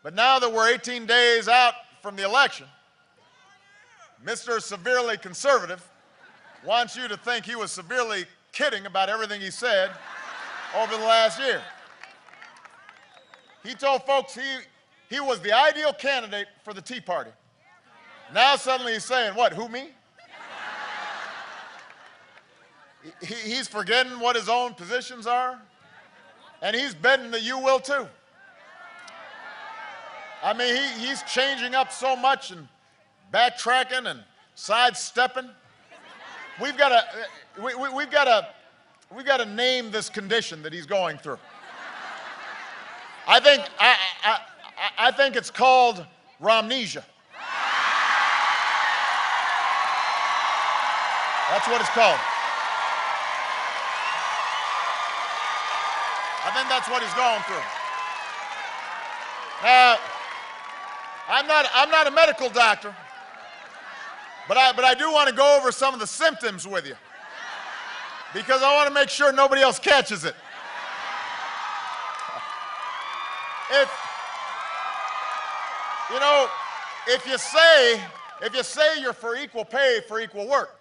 But now that we're 18 days out from the election, Mr. Severely Conservative wants you to think he was severely kidding about everything he said over the last year. He told folks he was the ideal candidate for the Tea Party. Now suddenly he's saying, what, who, me? He's forgetting what his own positions are, and he's betting that you will too. I mean, he's changing up so much and backtracking and sidestepping. We've got to name this condition that he's going through. I think it's called Romnesia. That's what it's called. I think that's what he's going through. I'm not a medical doctor, but I do want to go over some of the symptoms with you because I want to make sure nobody else catches it. If you say you're for equal pay for equal work,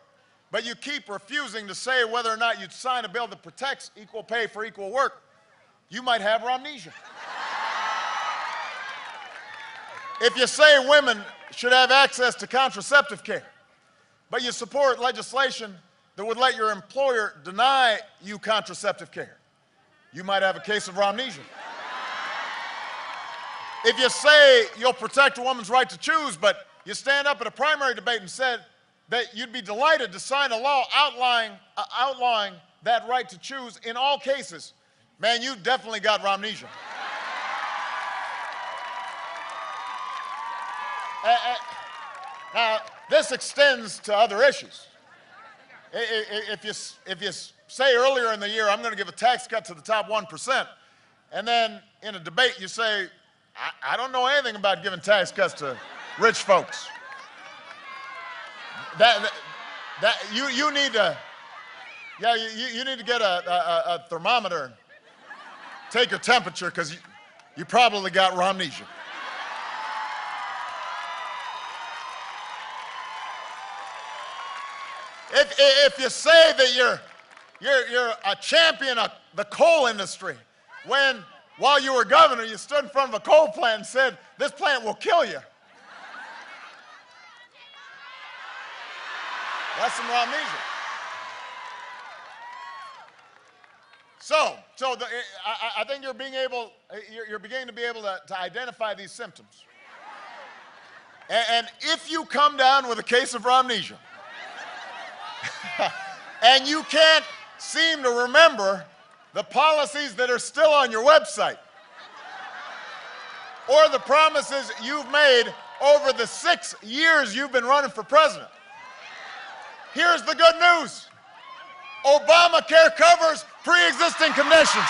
but you keep refusing to say whether or not you'd sign a bill that protects equal pay for equal work, you might have Romnesia. If you say women should have access to contraceptive care, but you support legislation that would let your employer deny you contraceptive care, you might have a case of Romnesia. If you say you'll protect a woman's right to choose, but you stand up at a primary debate and said that you'd be delighted to sign a law outlawing that right to choose in all cases, man, you definitely got Romnesia. Now, this extends to other issues. If you say earlier in the year, I'm going to give a tax cut to the top 1%, and then in a debate you say, I don't know anything about giving tax cuts to rich folks. You need to get a thermometer and take your temperature because you probably got Romnesia. If you say that you're a champion of the coal industry, while you were governor, you stood in front of a coal plant and said, this plant will kill you. That's some Romnesia. I think you're beginning to be able to identify these symptoms. And if you come down with a case of Romnesia, and you can't seem to remember the policies that are still on your website or the promises you've made over the 6 years you've been running for president, here's the good news. Obamacare covers pre-existing conditions.